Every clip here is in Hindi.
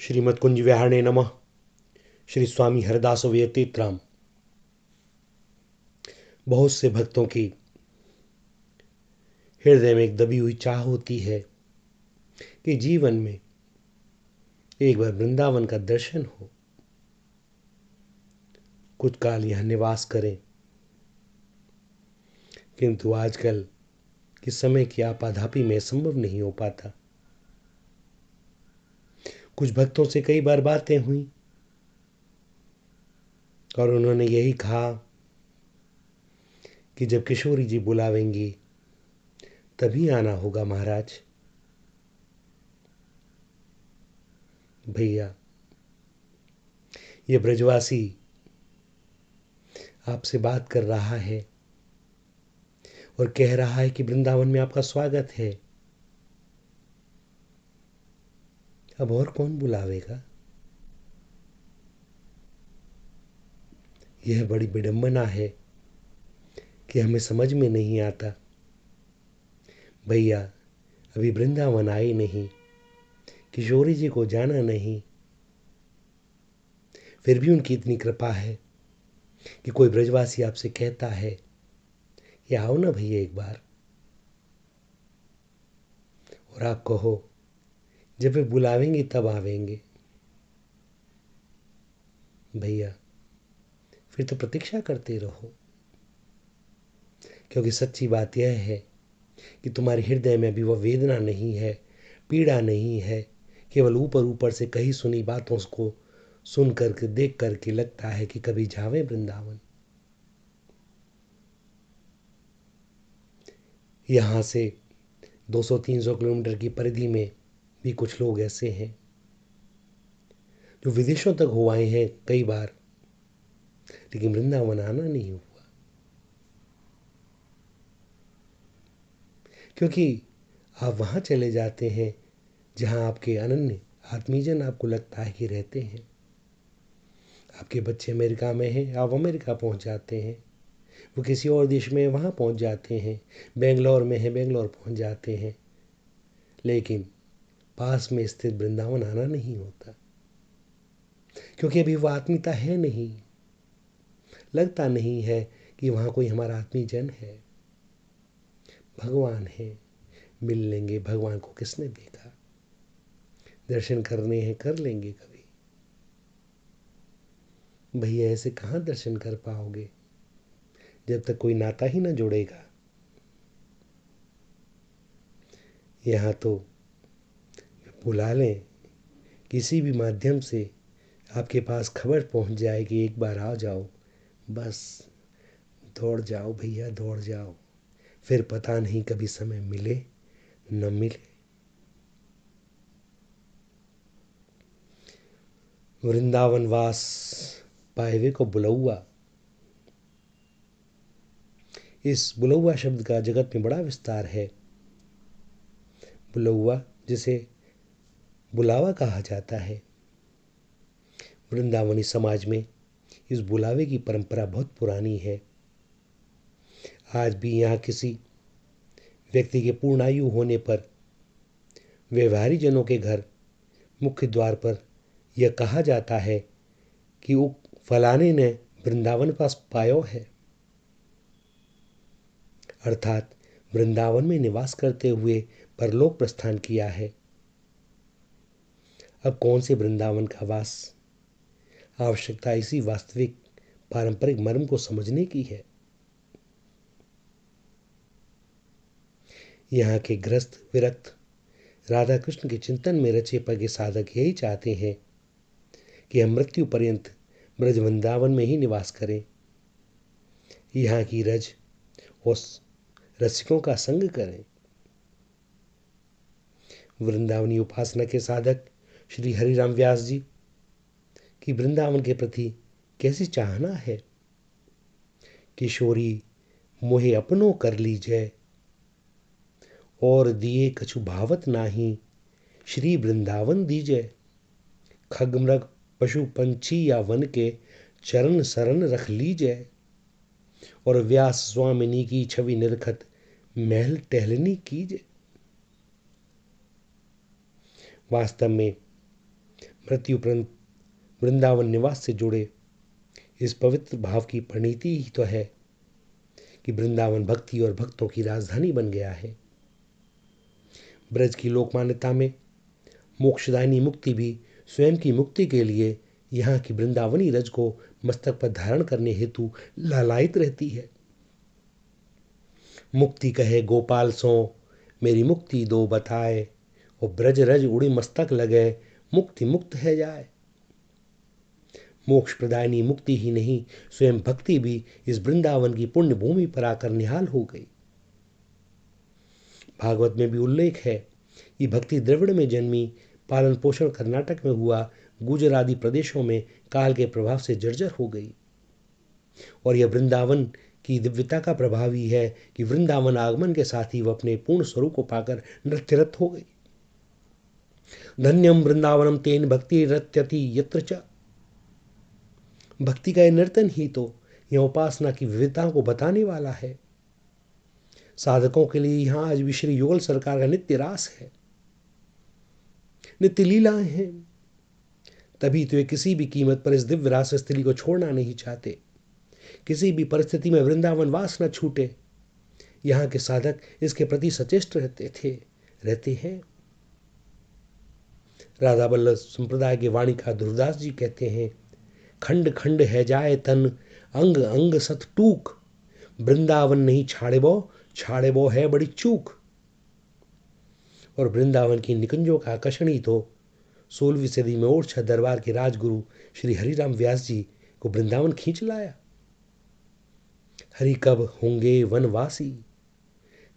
श्रीमद्कुंज विहारणे नमः। श्री स्वामी हरदास व्यतीतराम। बहुत से भक्तों की हृदय में एक दबी हुई चाह होती है कि जीवन में एक बार वृंदावन का दर्शन हो, कुछ काल यहाँ निवास करें। किंतु आजकल के समय की आपाधापी में संभव नहीं हो पाता। कुछ भक्तों से कई बार बातें हुई और उन्होंने यही कहा कि जब किशोरी जी बुलावेंगी तभी आना होगा महाराज। भैया, ये ब्रजवासी आपसे बात कर रहा है और कह रहा है कि वृंदावन में आपका स्वागत है। अब और कौन बुलावेगा? यह बड़ी विडंबना है कि हमें समझ में नहीं आता। भैया अभी वृंदावन आए नहीं, किशोरी जी को जाना नहीं, फिर भी उनकी इतनी कृपा है कि कोई ब्रजवासी आपसे कहता है कि आओ ना भैया एक बार, और आप कहो जब वे बुलावेंगे तब आवेंगे। भैया फिर तो प्रतीक्षा करते रहो, क्योंकि सच्ची बात यह है कि तुम्हारे हृदय में भी वह वेदना नहीं है, पीड़ा नहीं है। केवल ऊपर ऊपर से कही सुनी बातों को सुन करके देख करके लगता है कि कभी जावे वृंदावन। यहाँ से 200-300 किलोमीटर की परिधि में भी कुछ लोग ऐसे हैं जो विदेशों तक हो आए हैं कई बार, लेकिन वृंदावन आना नहीं हुआ, क्योंकि आप वहाँ चले जाते हैं जहाँ आपके अनन्य आत्मीजन आपको लगता है कि रहते हैं। आपके बच्चे अमेरिका में हैं, आप अमेरिका पहुँच जाते हैं। वो किसी और देश में वहाँ पहुँच जाते हैं। बेंगलोर में है, बेंगलोर पहुँच जाते हैं। लेकिन पास में स्थित वृंदावन आना नहीं होता, क्योंकि अभी वो आत्मीयता है नहीं। लगता नहीं है कि वहाँ कोई हमारा आत्मीजन है। भगवान है, मिल लेंगे। भगवान को किसने देखा? दर्शन करने हैं, कर लेंगे कभी। भैया ऐसे कहाँ दर्शन कर पाओगे जब तक कोई नाता ही ना जुड़ेगा। यहाँ तो बुला लें, किसी भी माध्यम से आपके पास खबर पहुँच जाए कि एक बार आ जाओ, बस दौड़ जाओ भैया, दौड़ जाओ। फिर पता नहीं कभी समय मिले न मिले। वृंदावन वास पाएवे को बुलौआ। इस बुलौआ शब्द का जगत में बड़ा विस्तार है। बुलौआ जिसे बुलावा कहा जाता है, वृंदावनी समाज में इस बुलावे की परंपरा बहुत पुरानी है। आज भी यहाँ किसी व्यक्ति के पूर्णायु होने पर व्यवहारी जनों के घर मुख्य द्वार पर यह कहा जाता है कि वो फलाने ने वृंदावन पास पायो है, अर्थात वृंदावन में निवास करते हुए परलोक प्रस्थान किया है। अब कौन से वृंदावन का वास? आवश्यकता इसी वास्तविक पारंपरिक मर्म को समझने की है। यहाँ के ग्रस्त विरक्त राधा कृष्ण के चिंतन में रचे पगे साधक यही चाहते हैं कि हम मृत्यु पर्यंत ब्रज वृंदावन में ही निवास करें, यहाँ की रज और रसिकों का संग करें। वृंदावनी उपासना के साधक श्री हरिराम व्यास जी की वृंदावन के प्रति कैसी चाहना है। किशोरी मोहे अपनो कर लीजय, और दिए कछु भावत नाही, श्री वृंदावन दीजय। खग मृग पशु पंछी या वन के चरण शरण रख लीजय, और व्यास स्वामिनी की छवि निरखत महल टहलनी कीजय। वास्तव में मृत्युपरंत वृंदावन निवास से जुड़े इस पवित्र भाव की परिणति ही तो है कि वृंदावन भक्ति और भक्तों की राजधानी बन गया है। ब्रज की लोकमान्यता में मोक्षदायिनी मुक्ति भी स्वयं की मुक्ति के लिए यहाँ की वृंदावनी रज को मस्तक पर धारण करने हेतु लालायित रहती है। मुक्ति कहे गोपाल सो मेरी मुक्ति दो बताए, और ब्रज रज उड़ी मस्तक लगे मुक्ति मुक्त है जाए। मोक्ष प्रदायिनी मुक्ति ही नहीं, स्वयं भक्ति भी इस वृंदावन की पुण्य भूमि पर आकर निहाल हो गई। भागवत में भी उल्लेख है कि भक्ति द्रविड़ में जन्मी, पालन पोषण कर्नाटक में हुआ, गुजर आदि प्रदेशों में काल के प्रभाव से जर्जर हो गई। और यह वृंदावन की दिव्यता का प्रभाव ही है कि वृंदावन आगमन के साथ ही वह अपने पूर्ण स्वरूप को पाकर नृत्यरत हो गई। धन्यम वृंदावनम तेन भक्ति रत्यति यत्र च। भक्ति का यह नर्तन ही तो यह उपासना की विविधताओं को बताने वाला है। साधकों के लिए यहाँ आज भी श्री युगल सरकार का नित्य रास है, नित्य लीलाएं हैं। तभी तो वे किसी भी कीमत पर इस दिव्य रास स्थली को छोड़ना नहीं चाहते। किसी भी परिस्थिति में वृंदावन वास न छूटे। यहाँ के साधक इसके प्रति सचेष्ट रहते हैं। राधा वल्लभ संप्रदाय के वाणिका ध्रुवदास जी कहते हैं, खंड खंड है जाए तन अंग अंग सत टूक, वृंदावन नहीं छाड़े बो है बड़ी चूक। और वृंदावन की निकुंजों का आकर्षण ही तो 16वीं सदी में ओरछा दरबार के राजगुरु श्री हरिराम व्यास जी को वृंदावन खींच लाया। हरि कब होंगे वनवासी,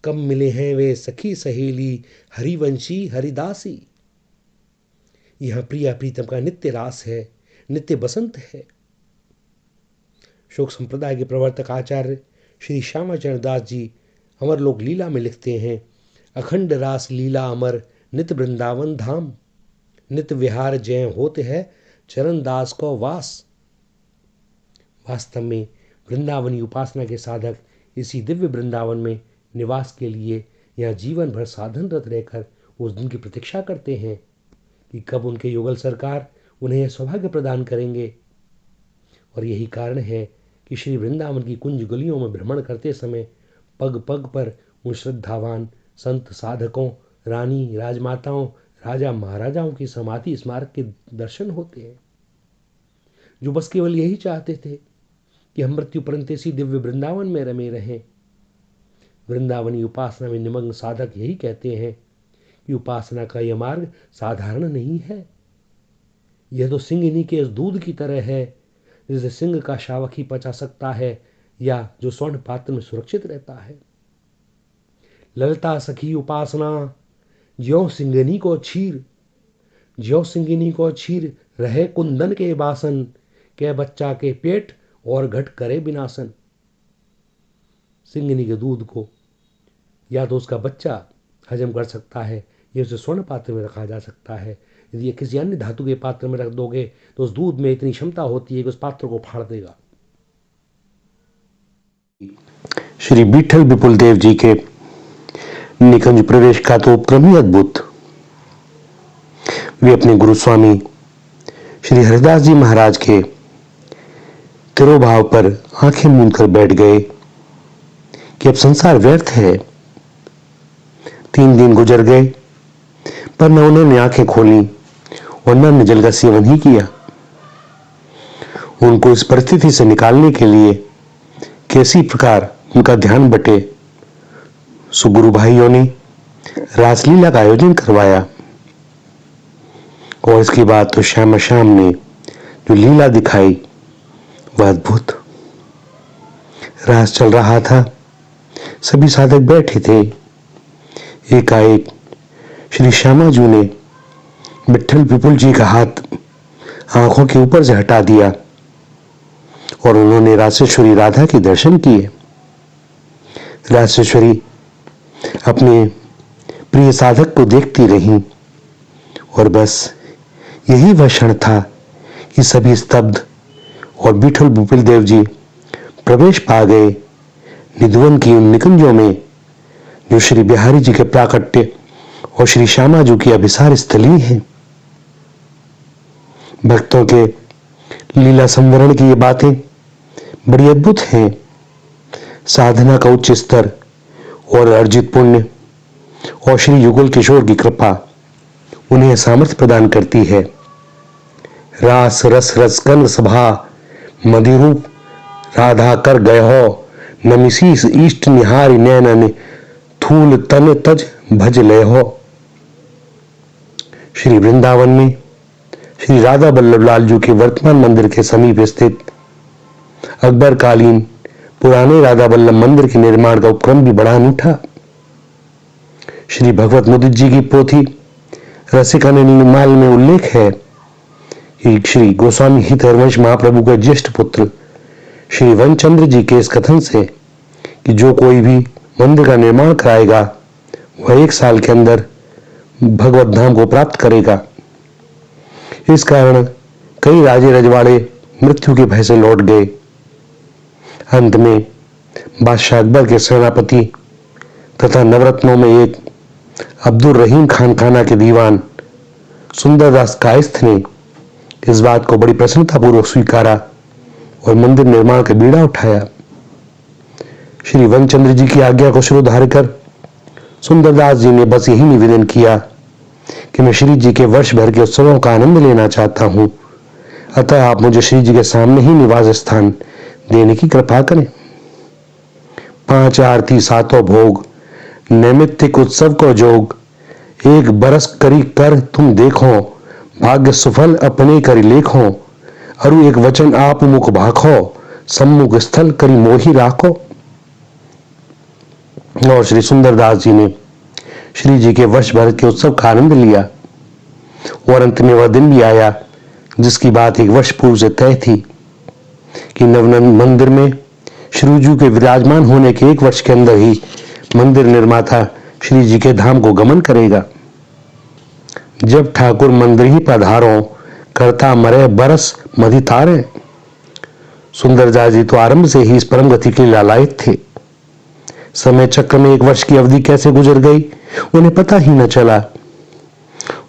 कब मिले हैं वे सखी सहेली, हरिवंशी हरिदासी। यहाँ प्रिया प्रीतम का नित्य रास है, नित्य बसंत है। शोक संप्रदाय के प्रवर्तक आचार्य श्री श्यामाचरण दास जी अमरलोक लीला में लिखते हैं, अखंड रास लीला अमर नित वृंदावन धाम, नित विहार जय होते है चरण दास को वास। वास्तव में वृंदावनी उपासना के साधक इसी दिव्य वृंदावन में निवास के लिए यहाँ जीवन भर साधनरत रहकर उस दिन की प्रतीक्षा करते हैं कि कब उनके युगल सरकार उन्हें यह सौभाग्य प्रदान करेंगे। और यही कारण है कि श्री वृंदावन की कुंज गलियों में भ्रमण करते समय पग पग पर उन श्रद्धावान संत साधकों, रानी राजमाताओं, राजा महाराजाओं की समाधि स्मारक के दर्शन होते हैं, जो बस केवल यही चाहते थे कि हम मृत्यु पर्यंत इसी दिव्य वृंदावन में रमे रहें। वृंदावनी उपासना में निमग्न साधक यही कहते हैं कि उपासना का यह मार्ग साधारण नहीं है। यह तो सिंगिनी के इस दूध की तरह है, जिसे सिंह का शावक ही पचा सकता है या जो स्वर्ण पात्र में सुरक्षित रहता है। ललता सखी उपासना ज्यों सिंगिनी को छीर रहे कुंदन के बासन, के बच्चा के पेट और घट करे विनाशन। सिंगिनी के दूध को या तो उसका बच्चा हजम कर सकता है या उसे स्वर्ण पात्र में रखा जा सकता है। यदि किसी अन्य धातु के पात्र में रख दोगे तो उस दूध में इतनी क्षमता होती है कि उस पात्र को फाड़ देगा। श्री विठल विपुल देव जी के निकुंज प्रवेश का तो उपक्रम ही अद्भुत। वे अपने गुरु स्वामी श्री हरिदास जी महाराज के तिरोभाव पर आंखें मूंद कर बैठ गए कि अब संसार व्यर्थ है। 3 दिन गुजर गए पर न उन्होंने आंखें खोली और न जल का सेवन ही किया। उनको इस परिस्थिति से निकालने के लिए कैसी प्रकार उनका ध्यान बटे, सो गुरु भाइयों ने रासलीला का आयोजन करवाया। और इसके बाद तो श्यामा श्याम ने जो लीला दिखाई वह अद्भुत। रास चल रहा था, सभी साधक बैठे थे। एकाएक श्री श्यामा जी ने विठल विपुल जी का हाथ आंखों के ऊपर से हटा दिया और उन्होंने रासेश्वरी राधा के दर्शन किए। रासेश्वरी अपने प्रिय साधक को देखती रहीं और बस यही वह क्षण था कि सभी स्तब्ध और विठल विपुल देव जी प्रवेश पा गए निधुवन की उन निकुंजों में जो श्री बिहारी जी के प्राकट्य और श्री श्यामा जी की अभिसार स्थली है। भक्तों के लीला संवरण की ये बातें बड़ी अद्भुत हैं। साधना का उच्च स्तर और अर्जित पुण्य और श्री युगल किशोर की कृपा उन्हें सामर्थ्य प्रदान करती है। रास रस रसकंद सभा मधिरूप राधा कर गए हो, नमिशीस इष्ट निहारी नैनन थूल तन तज भज ले हो। श्री वृंदावन में श्री राधा बल्लभ लाल जी के वर्तमान मंदिर के समीप स्थित अकबर कालीन पुराने राधा बल्लभ मंदिर के निर्माण का उपक्रम भी बड़ा अनूठा। श्री भगवत मुदित जी की पोथी रसिकानंदमाल में उल्लेख है कि श्री गोस्वामी हित हरवंश महाप्रभु के ज्येष्ठ पुत्र श्री वनचंद्र जी के इस कथन से कि जो कोई भी मंदिर का निर्माण कराएगा वह 1 साल के अंदर भगवत धाम को प्राप्त करेगा। इस कारण कई राजे रजवाड़े मृत्यु के भय से लौट गए। अंत में बादशाह अकबर के सेनापति तथा नवरत्नों में एक अब्दुल रहीम खाना के दीवान सुंदरदास कायस्थ ने इस बात को बड़ी प्रसन्नतापूर्वक स्वीकारा और मंदिर निर्माण का बीड़ा उठाया। श्री वनचंद्र जी की आज्ञा को शिरोधार्य कर सुंदरदास जी ने बस यही निवेदन किया कि मैं श्री जी के वर्ष भर के उत्सवों का आनंद लेना चाहता हूं, अतः आप मुझे श्री जी के सामने ही निवास स्थान देने की कृपा करें। 5 आरती 7 भोग नैमित्तिक उत्सव को जोग, 1 बरस करी कर तुम देखो, भाग्य सुफल अपने करी लेखो, अरु एक वचन आप मुख भाखो, सम्मुख स्थल करी मोही राखो। और श्री सुंदरदास जी ने श्री जी के वर्ष भर के उत्सव का आनंद लिया और अंत में वह दिन भी आया जिसकी बात 1 वर्ष पूर्व से तय थी कि नवनंद मंदिर में श्री जी के विराजमान होने के 1 वर्ष के अंदर ही मंदिर निर्माता श्री जी के धाम को गमन करेगा। जब ठाकुर मंदिर ही पधारो, करता मरे बरस मधि तारे। सुंदरदास जी तो आरंभ से ही इस परम गति के लालायित थे। समय चक्र में 1 वर्ष की अवधि कैसे गुजर गई उन्हें पता ही न चला।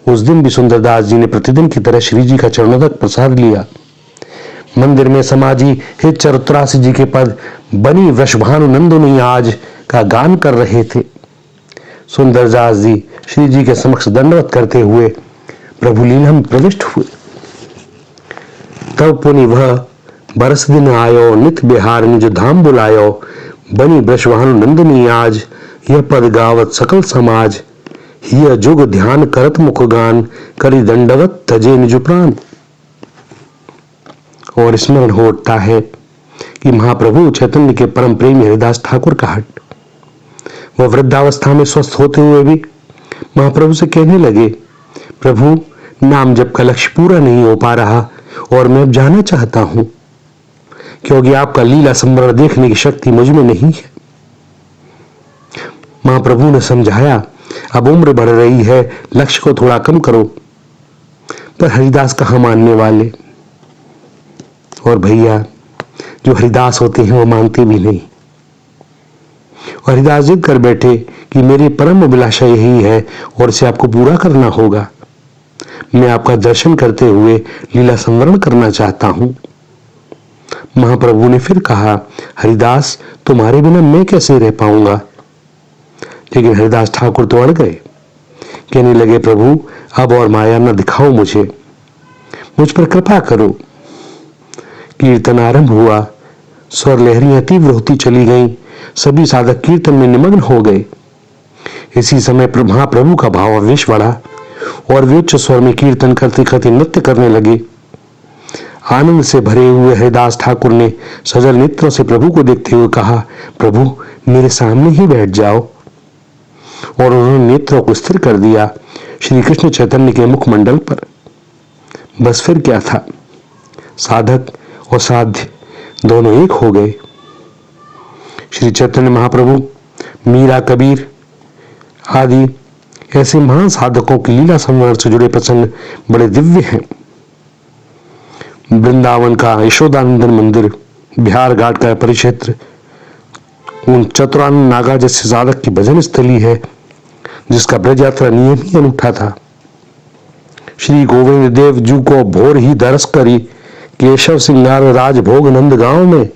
उस दिन भी सुंदरदास जी ने प्रतिदिन की तरह श्री जी का चरणों तक प्रसाद लिया। मंदिर में समाजी हित चरुत्रासी जी के पद बनी वृषभानु नंदनी आज का गान कर रहे थे। सुंदरदास जी श्री जी के समक्ष दंडवत करते हुए प्रभु लीला में प्रविष्ट हुए। तब पुनि वह बरस दिन आयो, नित बिहार निज धाम बुलायो, बनी वृषभानु नंदनी आज, यह पद गावत सकल समाज, यह जुग ध्यान करत मुख गान, करी दंडवत तजे निज प्राण। और स्मरण हो उठता है कि महाप्रभु चैतन्य के परम प्रेमी हरिदास ठाकुर का हट वह वृद्धावस्था में स्वस्थ होते हुए भी महाप्रभु से कहने लगे, प्रभु नाम जप का लक्ष्य पूरा नहीं हो पा रहा और मैं अब जाना चाहता हूं क्योंकि आपका लीला संवरण देखने की शक्ति मुझ में नहीं है। महाप्रभु ने समझाया, अब उम्र बढ़ रही है, लक्ष्य को थोड़ा कम करो। पर हरिदास कहाँ मानने वाले, और भैया जो हरिदास होते हैं वो मानते भी नहीं। और हरिदास जिद कर बैठे कि मेरी परम अभिलाषा यही है और इसे आपको पूरा करना होगा। मैं आपका दर्शन करते हुए लीला संवरण करना चाहता हूं। महाप्रभु ने फिर कहा, हरिदास तुम्हारे बिना मैं कैसे रह पाऊंगा। लेकिन हरिदास ठाकुर तो अड़ गए, कहने लगे, प्रभु अब और माया न दिखाओ मुझे, मुझ पर कृपा करो। कीर्तन आरंभ हुआ, स्वर लहरियां तीव्र होती चली गईं, सभी साधक कीर्तन में निमग्न हो गए। इसी समय महाप्रभु का भाव आवेश बढ़ा और वे उच्च स्वर में कीर्तन करते करते नृत्य करने लगे। आनंद से भरे हुए हरिदास ठाकुर ने सजल नेत्रों से प्रभु को देखते हुए कहा, प्रभु मेरे सामने ही बैठ जाओ। और उन्होंने नेत्रों को स्थिर कर दिया श्री कृष्ण चैतन्य के मुखमंडल पर। बस फिर क्या था, साधक और साध्य दोनों एक हो गए। श्री चैतन्य महाप्रभु, मीरा, कबीर आदि ऐसे महान साधकों की लीला संवरण से जुड़े प्रसंग बड़े दिव्य हैं। वृंदावन का यशोदानंदन मंदिर, बिहार घाट का परिक्षेत्र उन चतुरानंद नागा जैसे साधक की भजन स्थली है जिसका ब्रज यात्रा नियम ही अनूठा था। श्री गोविंद देव जू को भोर ही दरस करी केशव सिंगार राजभोग नंद गांव में,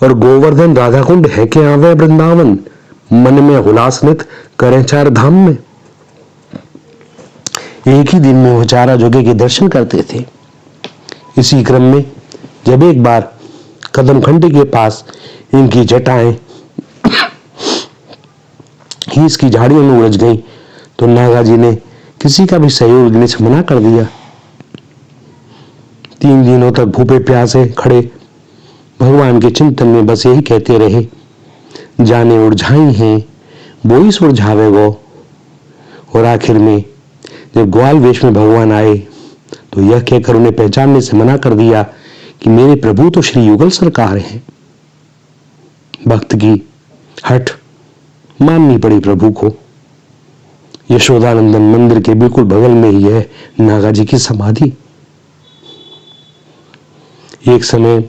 और गोवर्धन राधा कुंड है के आवे वृंदावन, मन में हुलासनित करें चार धाम में। एक ही दिन में वो चारा जोगे के दर्शन करते थे। इसी क्रम में जब एक बार कदम खंडी के पास इनकी जटाएं ही इसकी झाड़ियों में उलझ गई तो नागा जी ने किसी का भी सहयोग देने से मना कर दिया। 3 दिनों तक भूखे प्यासे खड़े भगवान के चिंतन में बस यही कहते रहे, जाने उलझाई हैं बोई सुलझावे वो। और आखिर में जब ग्वाल वेश में भगवान आए तो यह कहकर उन्हें पहचानने से मना कर दिया कि मेरे प्रभु तो श्री युगल सरकार हैं। भक्त की हट माननी पड़ी प्रभु को। यशोदानंदन मंदिर के बिल्कुल बगल में ही है नागा जी की समाधि। एक समय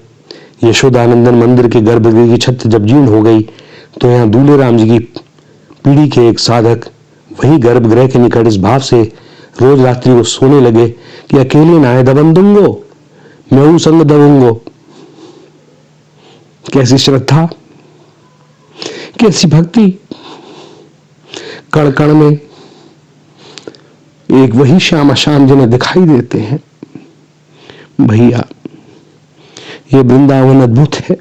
यशोदानंदन मंदिर के गर्भगृह की छत जब जीर्ण हो गई तो यहाँ दूल्हे राम जी की पीढ़ी के एक साधक वही गर्भगृह के निकट इस भाव से रोज रात्रि को सोने लगे कि अकेले नाए दबन दूंगो मैं संग दबूंगो। कैसी श्रद्धा, कैसी भक्ति। कण कण में एक वही श्यामा श्याम जिन्हें दिखाई देते हैं। भैया ये वृंदावन अद्भुत है।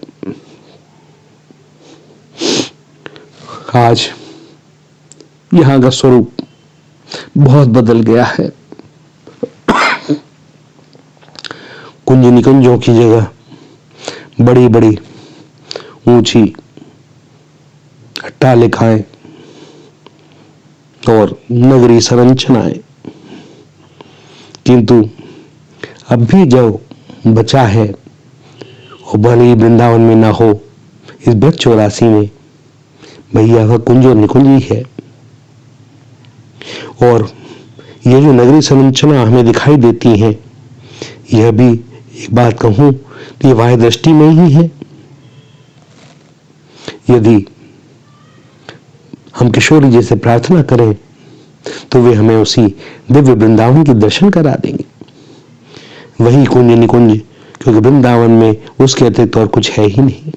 आज यहां का स्वरूप बहुत बदल गया है। कुंज निकुंजों की जगह बड़ी बड़ी ऊंची अट्टालिकाएं और नगरी संरचनाएं, किंतु अब भी जो बचा है वो भले ही वृंदावन में ना हो, इस ब्रज 84 में भैया वह कुंज और निकुंज ही है। और ये जो नगरी संरचना हमें दिखाई देती है, यह भी एक बात कहूं कि ये वाह्य दृष्टि में ही है। यदि हम किशोरी जी से प्रार्थना करें तो वे हमें उसी दिव्य वृंदावन के दर्शन करा देंगे। वही कुंज निकुंज, क्योंकि वृंदावन में उसके अतिरिक्त और कुछ है ही नहीं।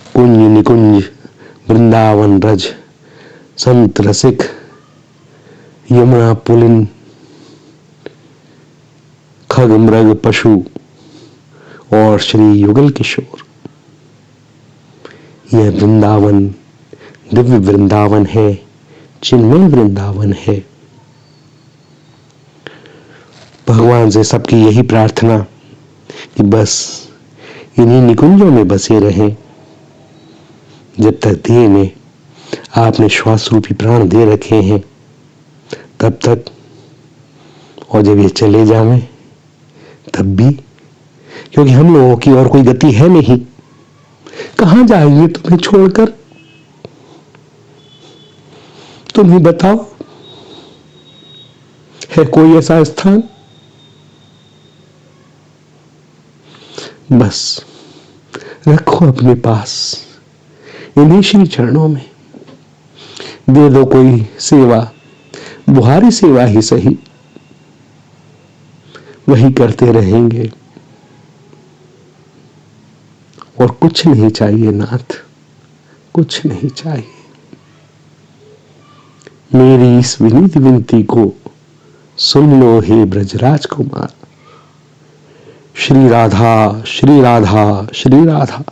कुंज निकुंज वृंदावन ब्रज संत रसिक यमुना पुलिन खग मृग पशु और श्री युगल किशोर, यह वृंदावन दिव्य वृंदावन है, चिन्मय वृंदावन है। भगवान से सबकी यही प्रार्थना कि बस इन्हीं निकुंजों में बसे रहें। जब तक देह में आपने श्वास रूपी प्राण दे रखे हैं तब तक, और जब ये चले जावें तब भी, क्योंकि हम लोगों की और कोई गति है नहीं। कहां जाएंगे तुम्हें छोड़कर? तुम ही बताओ, है कोई ऐसा स्थान? बस रखो अपने पास इन्हीं श्री चरणों में। दे दो कोई सेवा, बुहारी सेवा ही सही, वही करते रहेंगे। और कुछ नहीं चाहिए नाथ, कुछ नहीं चाहिए। मेरी इस विनीत विनती को सुन लो हे ब्रजराज कुमार। श्री राधा श्री राधा श्री राधा।